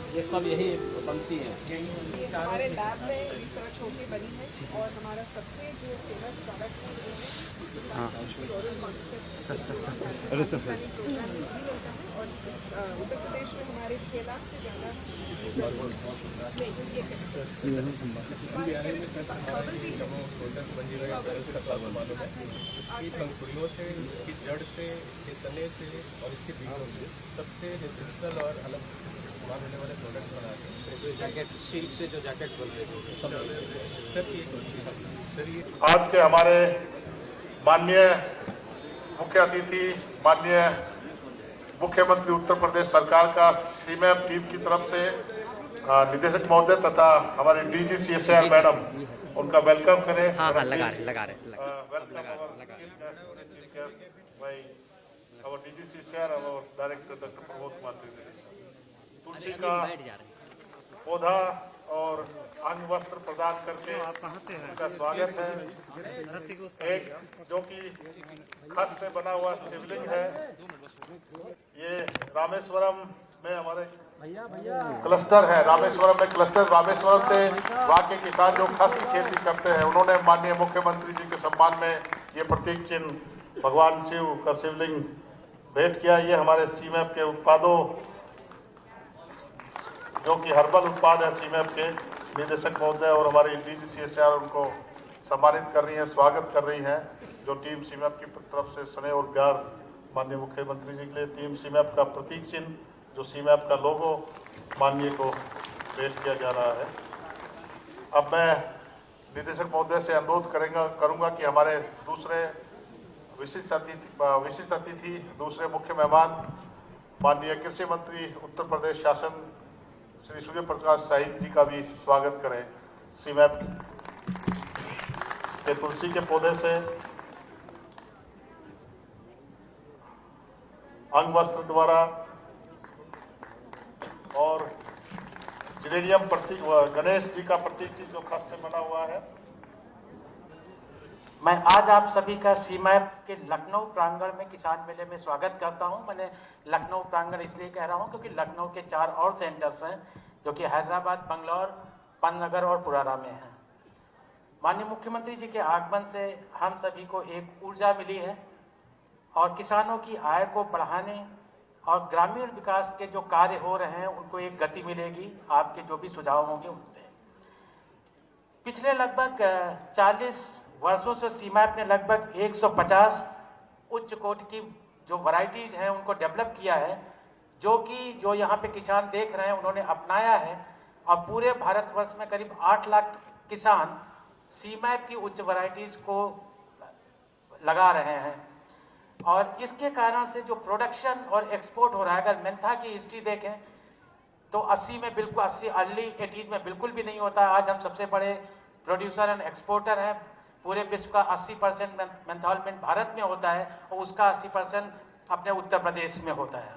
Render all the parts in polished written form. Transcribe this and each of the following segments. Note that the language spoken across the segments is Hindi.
ये सब यही बनती हैं। हमारे लैब में रिसर्च होके बनी है और हमारा सबसे जो फेमस प्रोडक्ट है वो है अरे सर प्रोग्राम भी मिलता है। और उत्तर प्रदेश में हमारे 6 लाख से ज़्यादा इसकी पंखुड़ियों से, इसकी जड़ से, इसके तने से और इसके बीजों से सबसे डिजिटल और अलग इस्तेमाल होने वाले प्रोडक्ट्स बना के जैकेट सिल्क से जो जैकेट बनते हैं सर ये सर ये आज के हमारे माननीय मुख्य अतिथि माननीय मुख्यमंत्री उत्तर प्रदेश सरकार का सीमैप टीम की तरफ से निदेशक महोदय तथा हमारे डीजी सीएसआर मैडम उनका वेलकम करें। हाँ लगा रहे our DG CSR, our Director Dr. Pramod Kumar Trivedi. तुलसी का पौधा और अंग वस्त्र प्रदान करके उनका स्वागत है। एक जो कि खस से बना हुआ शिवलिंग है, ये रामेश्वरम में हमारे क्लस्टर है। रामेश्वरम में क्लस्टर, रामेश्वरम से वहाँ के किसान जो खस की खेती करते हैं उन्होंने माननीय मुख्यमंत्री जी के सम्मान में ये प्रतीक चिन्ह भगवान शिव का शिवलिंग भेंट किया। ये हमारे सीमैप के उत्पादों जो कि हर्बल उत्पाद है सीमैप के निदेशक महोदय और हमारी डीजी सीएसआर उनको सम्मानित कर रही हैं, स्वागत कर रही हैं। जो टीम सीमैप की तरफ से स्नेह और प्यार माननीय मुख्यमंत्री जी के लिए टीम सीमैप का प्रतीक चिन्ह जो सीमैप का लोगो माननीय को पेश किया जा रहा है। अब मैं निदेशक महोदय से अनुरोध करूंगा कि हमारे दूसरे विशिष्ट अतिथि दूसरे मुख्य मेहमान माननीय कृषि मंत्री उत्तर प्रदेश शासन श्री सूर्य प्रकाश शाही जी का भी स्वागत करें। सीमैप के तुलसी के पौधे से अंग वस्त्र द्वारा और जिलेनियम प्रतीक गणेश जी का प्रतीक जो खस से बना हुआ है। मैं आज आप सभी का सीमैप के लखनऊ प्रांगण में किसान मेले में स्वागत करता हूं। मैंने लखनऊ प्रांगण इसलिए कह रहा हूं क्योंकि लखनऊ के 4 और सेंटर्स हैं जो कि हैदराबाद, बंगलौर, पन्नगर और पुराना में हैं। माननीय मुख्यमंत्री जी के आगमन से हम सभी को एक ऊर्जा मिली है और किसानों की आय को बढ़ाने और ग्रामीण विकास के जो कार्य हो रहे हैं उनको एक गति मिलेगी आपके जो भी सुझाव होंगे उनसे। पिछले लगभग 40 वर्षों से सीमैप ने लगभग 150 उच्च कोटि की जो वैरायटीज हैं उनको डेवलप किया है, जो यहाँ पे किसान देख रहे हैं उन्होंने अपनाया है और पूरे भारतवर्ष में करीब 8 लाख किसान सीमैप की उच्च वैरायटीज को लगा रहे हैं। और इसके कारण से जो प्रोडक्शन और एक्सपोर्ट हो रहा है, अगर मेंथा की हिस्ट्री देखें तो 80 में बिल्कुल 80 अर्ली 80s में बिल्कुल भी नहीं होता। आज हम सबसे बड़े प्रोड्यूसर एंड एक्सपोर्टर हैं। पूरे विश्व का 80% मेंथॉल मिंट भारत में होता है और उसका 80% अपने उत्तर प्रदेश में होता है।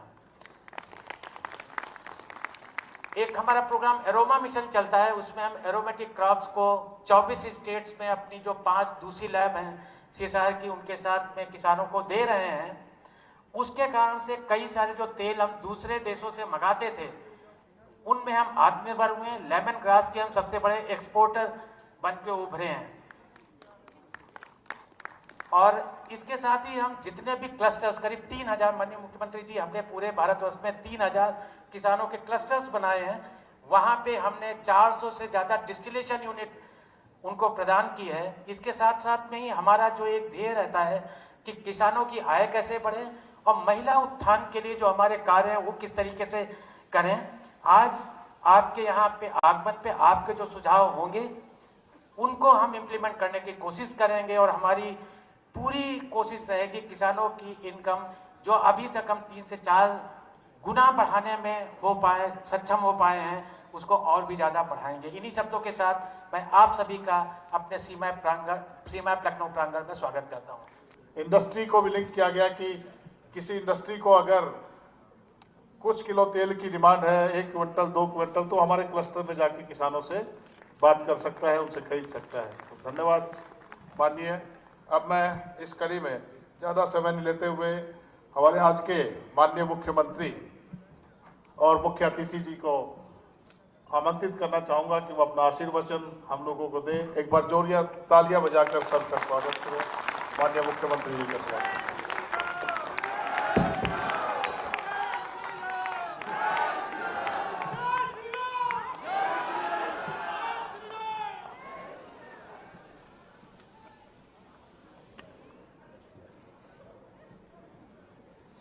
एक हमारा प्रोग्राम एरोमा मिशन चलता है, उसमें हम एरोमेटिक क्रॉप्स को 24 स्टेट्स में अपनी जो 5 दूसरी लैब हैं सीएसआर की उनके साथ में किसानों को दे रहे हैं। उसके कारण से कई सारे जो तेल हम दूसरे देशों से मंगाते थे उनमें हम आत्मनिर्भर हुए। लेमन ग्रास के हम सबसे बड़े एक्सपोर्टर बन के उभरे हैं। और इसके साथ ही हम जितने भी क्लस्टर्स करीब 3000 माननीय मुख्यमंत्री जी हमने पूरे भारतवर्ष में 3000 किसानों के क्लस्टर्स बनाए हैं। वहां पे हमने 400 से ज्यादा डिस्टिलेशन यूनिट उनको प्रदान की है। इसके साथ साथ में ही हमारा जो एक ध्येय रहता है कि किसानों की आय कैसे बढ़े और महिला उत्थान के लिए जो हमारे कार्य हैं वो किस तरीके से करें। आज आपके यहाँ पे आगमन पे आपके जो सुझाव होंगे उनको हम इम्प्लीमेंट करने की कोशिश करेंगे और हमारी पूरी कोशिश रहेगी किसानों की इनकम जो अभी तक हम 3 से 4 गुना बढ़ाने में सक्षम हो पाए हैं उसको और भी ज्यादा बढ़ाएंगे। इन्हीं शब्दों के साथ मैं आप सभी का अपने सीमैप लखनऊ प्रांगण में स्वागत करता हूं। इंडस्ट्री को भी लिंक किया गया कि किसी इंडस्ट्री को अगर कुछ किलो तेल की डिमांड है, 1 क्विंटल 2 क्विंटल, तो हमारे क्लस्टर में जाके किसानों से बात कर सकता है, उनसे खरीद सकता है। तो धन्यवाद माननीय। अब मैं इस कड़ी में ज़्यादा समय नहीं लेते हुए हमारे आज के माननीय मुख्यमंत्री और मुख्य अतिथि जी को आमंत्रित करना चाहूंगा कि वो अपना आशीर्वचन हम लोगों को दें। एक बार जोरिया तालियां बजाकर सबका स्वागत करें। माननीय मुख्यमंत्री जी का स्वागत।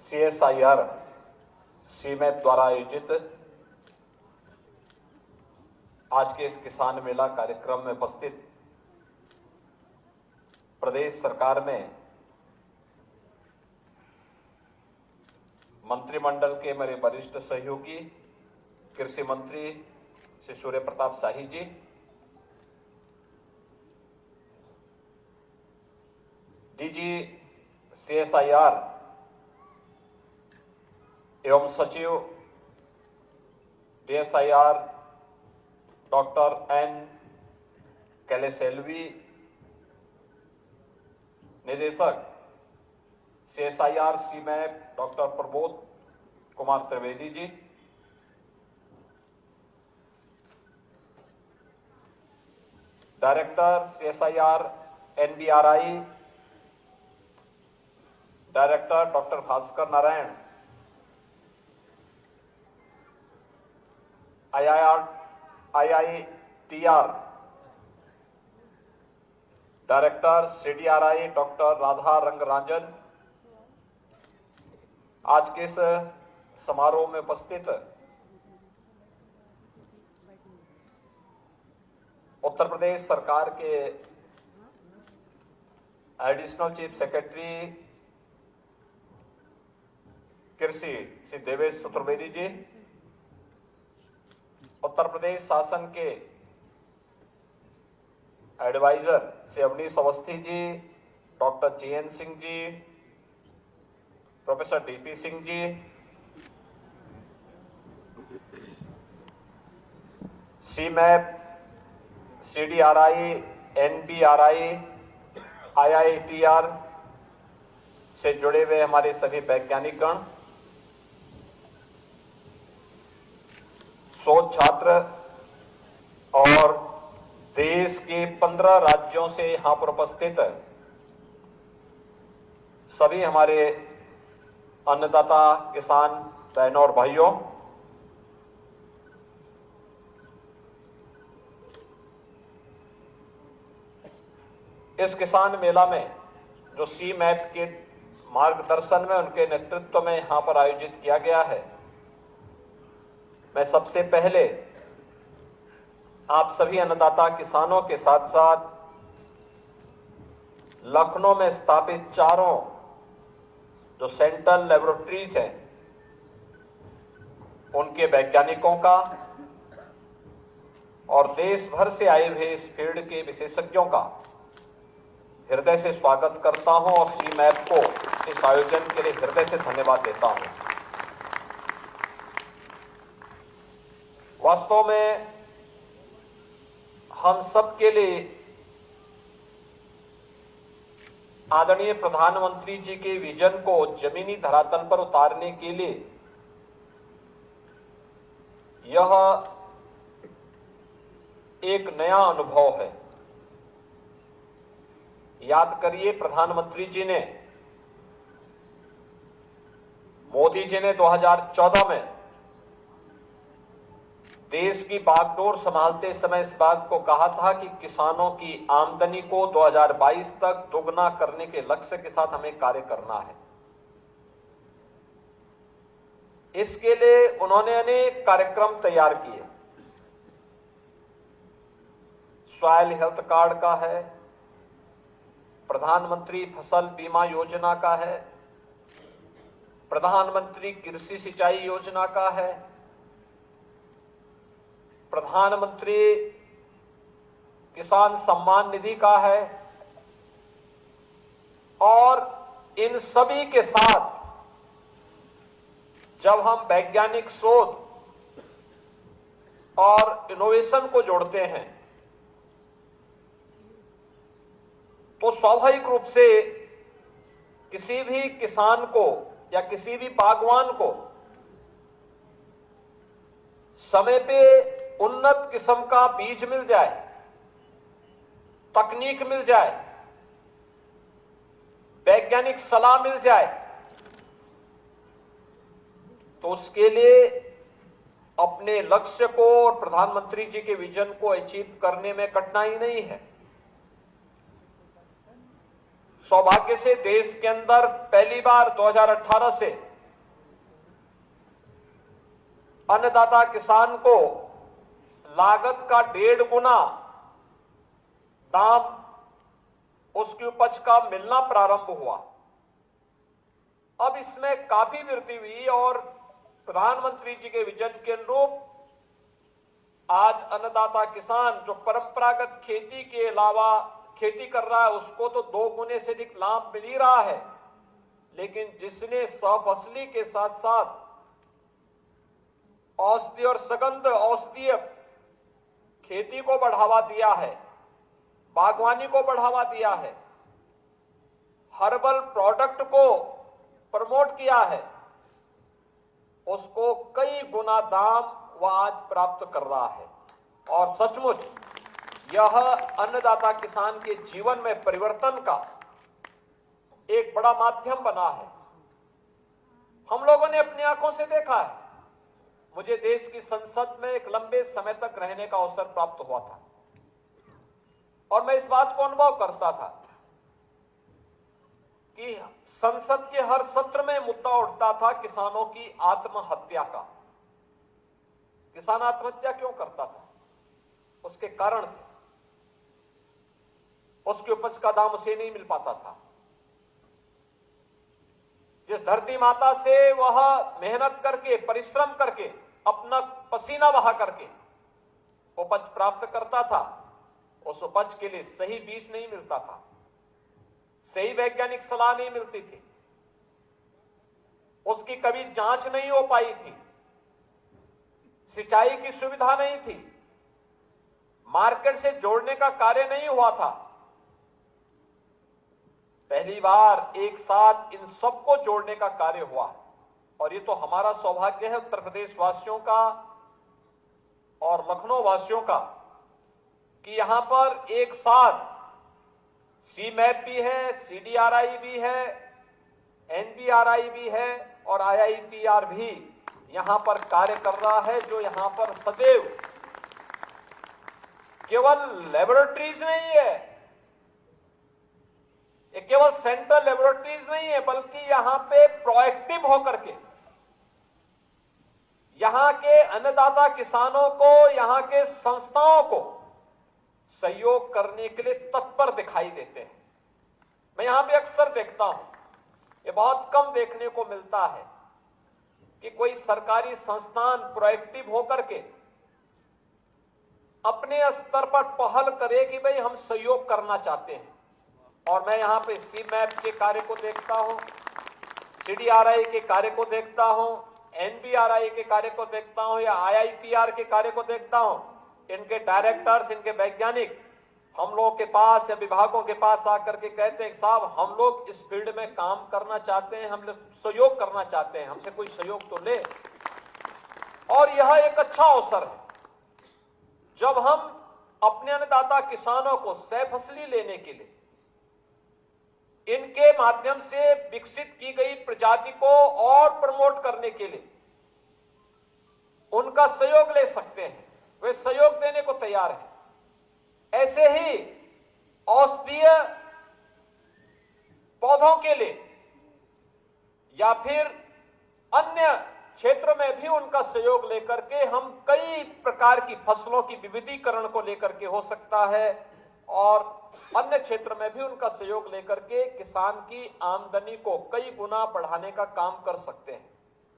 CSIR सीमेप द्वारा आयोजित आज के इस किसान मेला कार्यक्रम में उपस्थित प्रदेश सरकार में मंत्रिमंडल के मेरे वरिष्ठ सहयोगी कृषि मंत्री श्री सूर्य प्रताप शाही जी, DG CSIR एवं सचिव DSIR डॉक्टर N कैलेसेल्वी, निदेशक CSIR CIMAP doctor Prabodh Kumar Trivedi ji, director CSIR NBRI director doctor Bhaskar Narayan, IITR director CDRI doctor Radha Rangarajan, आज के इस समारोह में उपस्थित उत्तर प्रदेश सरकार के एडिशनल चीफ सेक्रेटरी कृषि श्री देवेश चतुर्वेदी जी, उत्तर प्रदेश शासन के adviser Shri Awanish Awasthi ji, doctor GN Singh ji, professor DP Singh ji, सीमैप, CDRI, NBRI, IITR से जुड़े हुए हमारे सभी वैज्ञानिक गण, शोध छात्र और देश के 15 राज्यों से यहां पर उपस्थित सभी हमारे अन्नदाता किसान बहनों और भाइयों, इस किसान मेला में जो सीमैप के मार्गदर्शन में उनके नेतृत्व में यहां पर आयोजित किया गया है, मैं सबसे पहले आप सभी अन्नदाता किसानों के साथ साथ लखनऊ में स्थापित चारों जो सेंट्रल लेबोरेटरीज हैं उनके वैज्ञानिकों का और देश भर से आए हुए इस फील्ड के विशेषज्ञों का हृदय से स्वागत करता हूं और सीमैप को इस आयोजन के लिए हृदय से धन्यवाद देता हूं। वास्तव में हम सबके लिए आदरणीय प्रधानमंत्री जी के विजन को जमीनी धरातल पर उतारने के लिए यह एक नया अनुभव है। याद करिए, प्रधानमंत्री जी ने, मोदी जी ने 2014 में देश की बागडोर संभालते समय इस बात को कहा था कि किसानों की आमदनी को 2022 तक दोगुना करने के लक्ष्य के साथ हमें कार्य करना है। इसके लिए उन्होंने अनेक कार्यक्रम तैयार किए। सॉइल हेल्थ कार्ड का है, प्रधानमंत्री फसल बीमा योजना का है, प्रधानमंत्री कृषि सिंचाई योजना का है, प्रधानमंत्री किसान सम्मान निधि का है, और इन सभी के साथ जब हम वैज्ञानिक शोध और इनोवेशन को जोड़ते हैं तो स्वाभाविक रूप से किसी भी किसान को या किसी भी बागवान को समय पे उन्नत किस्म का बीज मिल जाए, तकनीक मिल जाए, वैज्ञानिक सलाह मिल जाए, तो उसके लिए अपने लक्ष्य को और प्रधानमंत्री जी के विजन को अचीव करने में कठिनाई नहीं है। सौभाग्य से देश के अंदर पहली बार 2018 से अन्नदाता किसान को लागत का 1.5 गुना दाम उसकी उपज का मिलना प्रारंभ हुआ। अब इसमें काफी वृद्धि हुई और प्रधानमंत्री जी के विजन के अनुरूप आज अन्नदाता किसान जो परंपरागत खेती के अलावा खेती कर रहा है उसको तो 2 गुने से अधिक लाभ मिल ही रहा है, लेकिन जिसने सफसली के साथ साथ औषधि और सगंध औषधीय खेती को बढ़ावा दिया है, बागवानी को बढ़ावा दिया है, हर्बल प्रोडक्ट को प्रमोट किया है, उसको कई गुना दाम वह आज प्राप्त कर रहा है। और सचमुच यह अन्नदाता किसान के जीवन में परिवर्तन का एक बड़ा माध्यम बना है। हम लोगों ने अपनी आंखों से देखा है। मुझे देश की संसद में एक लंबे समय तक रहने का अवसर प्राप्त हुआ था और मैं इस बात को अनुभव करता था कि संसद के हर सत्र में मुद्दा उठता था किसानों की आत्महत्या का। किसान आत्महत्या क्यों करता था? उसके कारण थे। उसकी उपज का दाम उसे नहीं मिल पाता था। जिस धरती माता से वह मेहनत करके परिश्रम करके अपना पसीना बहा करके उपज प्राप्त करता था, उस उपज के लिए सही बीज नहीं मिलता था, सही वैज्ञानिक सलाह नहीं मिलती थी, उसकी कभी जांच नहीं हो पाई थी, सिंचाई की सुविधा नहीं थी, मार्केट से जोड़ने का कार्य नहीं हुआ था। पहली बार एक साथ इन सबको जोड़ने का कार्य हुआ और ये तो हमारा सौभाग्य है उत्तर प्रदेश वासियों का और लखनऊ वासियों का कि यहां पर एक साथ सीमैप भी है, सीडीआरआई भी है, एनबीआरआई भी है और आईआईपीआर भी यहां पर कार्य कर रहा है, जो यहां पर सदैव केवल लेबोरेटरीज नहीं है, ये केवल सेंट्रल लेबोरेटरीज नहीं है, बल्कि यहां पे प्रोएक्टिव होकर के यहां के अन्नदाता किसानों को, यहां के संस्थाओं को सहयोग करने के लिए तत्पर दिखाई देते हैं। मैं यहां पे अक्सर देखता हूं, ये बहुत कम देखने को मिलता है कि कोई सरकारी संस्थान प्रोएक्टिव होकर के अपने स्तर पर पहल करे कि भाई हम सहयोग करना चाहते हैं। और मैं यहां पे सीमैप के कार्य को देखता हूं, सीडीआरआई के कार्य को देखता हूं, एनबीआरआई के कार्य को देखता हूं या आईआईपीआर के कार्य को देखता हूं। इनके डायरेक्टर्स, इनके वैज्ञानिक हम लोग के पास या विभागों के पास आकर के कहते हैं साहब हम लोग इस फील्ड में काम करना चाहते हैं, हम लोग सहयोग करना चाहते हैं, हमसे कोई सहयोग तो ले। और यह एक अच्छा अवसर है जब हम अपने अन्नदाता किसानों को सहफसली लेने के लिए इनके माध्यम से विकसित की गई प्रजाति को और प्रमोट करने के लिए उनका सहयोग ले सकते हैं, वे सहयोग देने को तैयार हैं। ऐसे ही औषधीय पौधों के लिए या फिर अन्य क्षेत्र में भी उनका सहयोग लेकर के हम कई प्रकार की फसलों की विविधीकरण को लेकर के हो सकता है और अन्य क्षेत्र में भी उनका सहयोग लेकर के किसान की आमदनी को कई गुना बढ़ाने का काम कर सकते हैं।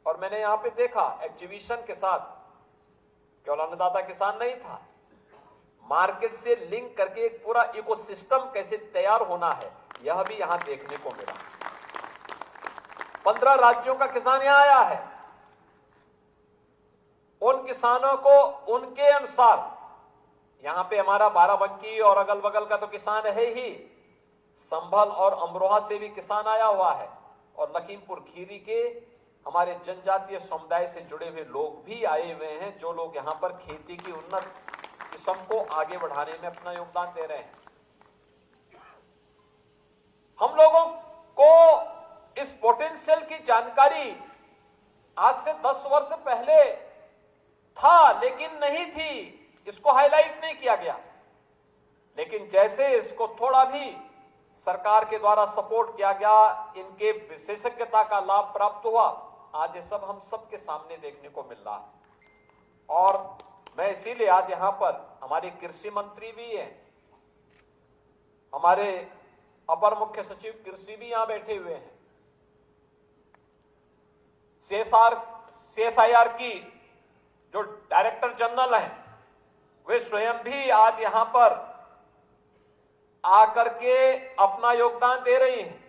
और मैंने यहां पे देखा एग्जीबिशन के साथ केवल अन्नदाता किसान नहीं था, मार्केट से लिंक करके एक पूरा इकोसिस्टम कैसे तैयार होना है यह भी यहां देखने को मिला। 15 राज्यों का किसान यहां आया है। उन किसानों को उनके अनुसार, यहां पे हमारा बाराबंकी और अगल बगल का तो किसान है ही, संभल और अमरोहा से भी किसान आया हुआ है और लखीमपुर खीरी के हमारे जनजातीय समुदाय से जुड़े हुए लोग भी आए हुए हैं, जो लोग यहाँ पर खेती की उन्नत किस्म को आगे बढ़ाने में अपना योगदान दे रहे हैं। हम लोगों को इस पोटेंशियल की जानकारी आज से 10 वर्ष पहले था, लेकिन नहीं थी, इसको हाईलाइट नहीं किया गया। लेकिन जैसे इसको थोड़ा भी सरकार के द्वारा सपोर्ट किया गया, इनके विशेषज्ञता का लाभ प्राप्त हुआ, आज ये सब हम सबके सामने देखने को मिल रहा है। और मैं इसीलिए आज यहां पर हमारे कृषि मंत्री भी हैं, हमारे अपर मुख्य सचिव कृषि भी यहां बैठे हुए हैं, CSIR की जो डायरेक्टर जनरल हैं वे स्वयं भी आज यहां पर आकर के अपना योगदान दे रही हैं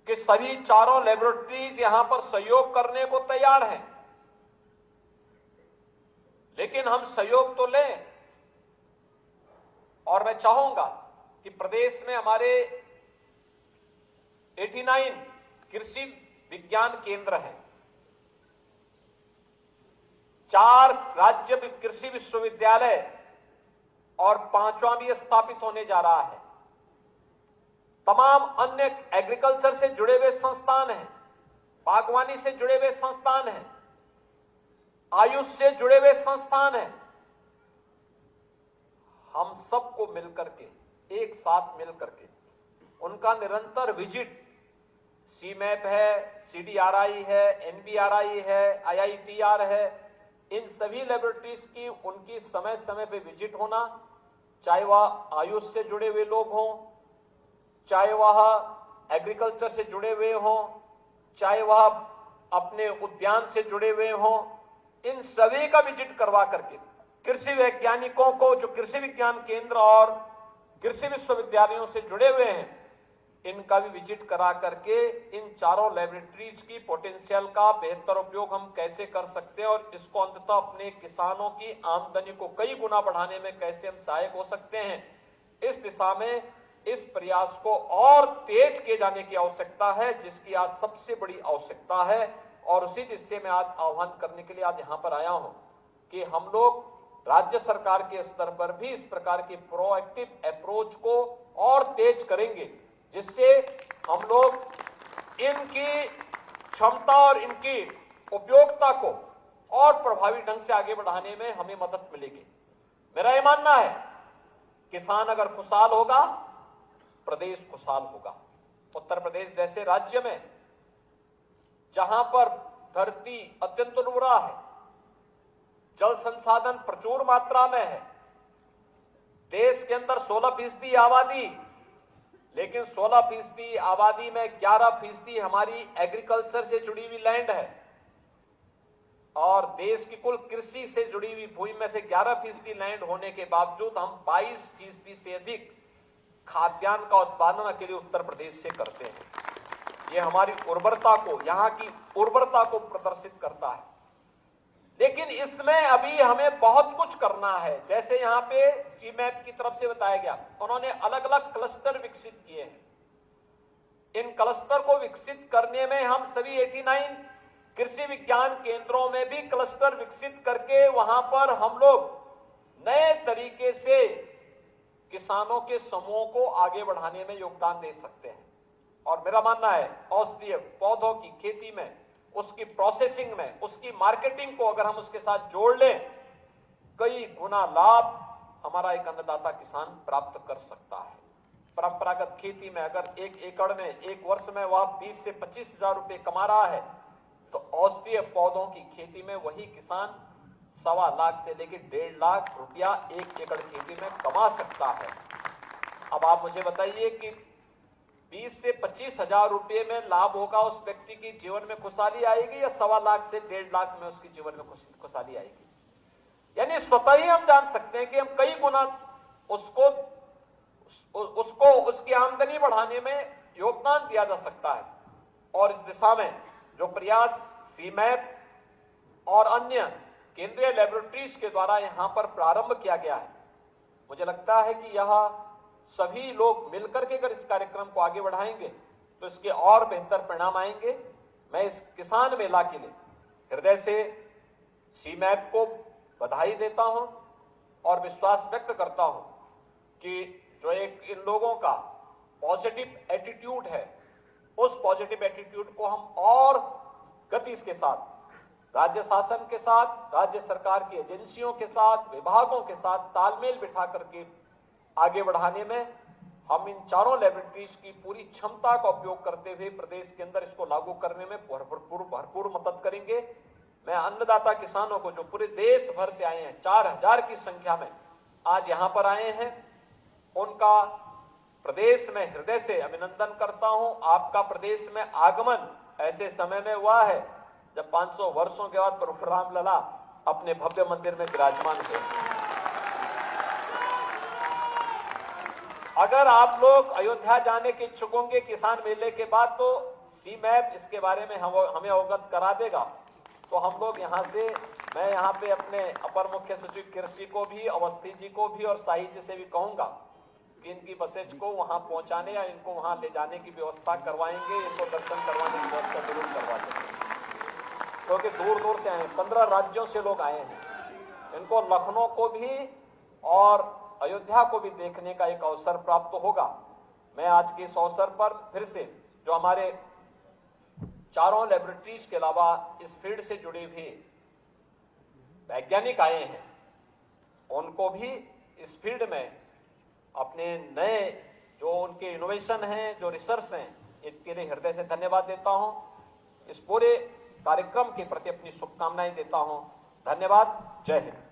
कि सभी चारों लेबोरेटरीज यहां पर सहयोग करने को तैयार हैं। लेकिन हम सहयोग तो लें, और मैं चाहूंगा कि प्रदेश में हमारे 89 कृषि विज्ञान केंद्र हैं, 4 राज्य कृषि विश्वविद्यालय और 5वां भी स्थापित होने जा रहा है। तमाम अन्य एग्रीकल्चर से जुड़े हुए संस्थान हैं, बागवानी से जुड़े हुए संस्थान हैं, आयुष से जुड़े हुए संस्थान हैं। हम सबको मिलकर के, एक साथ मिलकर के उनका निरंतर विजिट, CMAP है, CDRI है, NBRI है, IITR है, इन सभी लेबोरेटरीज की उनकी समय समय पे विजिट होना, चाहे वह आयुष से जुड़े हुए लोग हों, चाहे वह एग्रीकल्चर से जुड़े हुए हों, चाहे वह अपने उद्यान से जुड़े हुए हों, इन सभी का विजिट करवा करके कृषि वैज्ञानिकों को, जो कृषि विज्ञान केंद्र और कृषि विश्वविद्यालयों से जुड़े हुए हैं, इनका भी विजिट करा करके इन चारों लेबोरेटरीज की पोटेंशियल का बेहतर उपयोग हम कैसे कर सकते हैं और इसको अंततः अपने किसानों की आमदनी को कई गुना बढ़ाने में कैसे हम सहायक हो सकते हैं, इस दिशा में इस प्रयास को और तेज किए जाने की आवश्यकता है, जिसकी आज सबसे बड़ी आवश्यकता है। और उसी दिशा में आज आह्वान करने के लिए आज यहाँ पर आया हूँ कि हम लोग राज्य सरकार के स्तर पर भी इस प्रकार की प्रोएक्टिव अप्रोच को और तेज करेंगे, जिससे हम लोग इनकी क्षमता और इनकी उपयोगिता को और प्रभावी ढंग से आगे बढ़ाने में हमें मदद मिलेगी। मेरा यह मानना है, किसान अगर खुशहाल होगा, प्रदेश खुशहाल होगा। उत्तर प्रदेश जैसे राज्य में, जहां पर धरती अत्यंत उर्वरा है, जल संसाधन प्रचुर मात्रा में है, देश के अंदर 16% आबादी, लेकिन 16% आबादी में 11% हमारी एग्रीकल्चर से जुड़ी हुई लैंड है, और देश की कुल कृषि से जुड़ी हुई भूमि में से 11% लैंड होने के बावजूद हम 22% से अधिक खाद्यान्न का उत्पादन अकेले उत्तर प्रदेश से करते हैं। ये हमारी उर्वरता को, यहाँ की उर्वरता को प्रदर्शित करता है। लेकिन इसमें अभी हमें बहुत कुछ करना है। जैसे यहाँ पे CMAP की तरफ से बताया गया, उन्होंने अलग अलग क्लस्टर विकसित किए हैं। इन क्लस्टर को विकसित करने में हम सभी 89 कृषि विज्ञान केंद्रों में भी क्लस्टर विकसित करके वहां पर हम लोग नए तरीके से किसानों के समूह को आगे बढ़ाने में योगदान दे सकते हैं। और मेरा मानना है, औषधीय पौधों की खेती में, उसकी प्रोसेसिंग में, उसकी मार्केटिंग को अगर हम उसके साथ जोड़ लें, कई गुना लाभ हमारा एक अन्नदाता किसान प्राप्त कर सकता है। परंपरागत खेती में अगर 1 एकड़ में 1 वर्ष में वह 20 से 25 हजार रुपए कमा रहा है, तो औषधीय पौधों की खेती में वही किसान 1.25 लाख से लेकर 1.5 लाख रुपया 1 एकड़ खेती में कमा सकता है। अब आप मुझे बताइए कि 20 से 25 हजार रुपये में लाभ होगा, उस व्यक्ति की जीवन में खुशहाली आएगी, या 1.25 लाख से 1.5 लाख में उसके जीवन में खुशहाली आएगी? यानी स्वतः ही हम जान सकते हैं कि हम कई गुना उसको उसकी आमदनी बढ़ाने में योगदान दिया जा सकता है। और इस दिशा में जो प्रयास CMAP और अन्य केंद्रीय लेबोरेटरीज के द्वारा यहां पर प्रारंभ किया गया है, मुझे लगता है कि यह सभी लोग मिलकर के अगर इस कार्यक्रम को आगे बढ़ाएंगे तो इसके और बेहतर परिणाम आएंगे। मैं इस किसान मेला के लिए हृदय से सीमैप को बधाई देता हूं और विश्वास व्यक्त करता हूं कि जो एक इन लोगों का पॉजिटिव एटीट्यूड है, उस पॉजिटिव एटीट्यूड को हम और गति के साथ राज्य शासन के साथ, राज्य सरकार की एजेंसियों के साथ, विभागों के साथ तालमेल बिठा करके आगे बढ़ाने में हम इन चारों लेबोरेटरीज की पूरी क्षमता का उपयोग करते हुए प्रदेश के अंदर इसको लागू करने में भरपूर मदद करेंगे। मैं अन्नदाता किसानों को जो पूरे देश भर से आए हैं, 4000 की संख्या में आज यहां पर आए हैं, उनका प्रदेश में हृदय से अभिनंदन करता हूं। आपका प्रदेश में आगमन ऐसे समय में हुआ है जब 500 वर्षों के बाद प्रभु रामलला अपने भव्य मंदिर में विराजमान हुए। अगर आप लोग अयोध्या जाने के इच्छुक होंगे किसान मेले के बाद, तो सीमैप इसके बारे में हमें अवगत करा देगा। तो हम लोग यहाँ से, मैं यहाँ पे अपने अपर मुख्य सचिव कृषि को भी, अवस्थी जी को भी और शाही जी से भी कहूंगा कि इनकी बसेज को वहां पहुंचाने या इनको वहां ले जाने की व्यवस्था करवाएंगे, इनको दर्शन करवाने की व्यवस्था जरूर करवा देंगे, क्योंकि दूर दूर से आए हैं, 15 राज्यों से लोग आए हैं। इनको लखनऊ को भी और अयोध्या को भी देखने का एक अवसर प्राप्त होगा। मैं आज के इस अवसर पर फिर से जो हमारे चारों लेबोरेटरीज के अलावा इस फील्ड से जुड़े हुए वैज्ञानिक आए हैं, उनको भी इस फील्ड में अपने नए जो उनके इनोवेशन हैं, जो रिसर्च हैं, इसके लिए हृदय से धन्यवाद देता हूं। इस पूरे कार्यक्रम के प्रति अपनी शुभकामनाएं देता हूं। धन्यवाद। जय हिंद।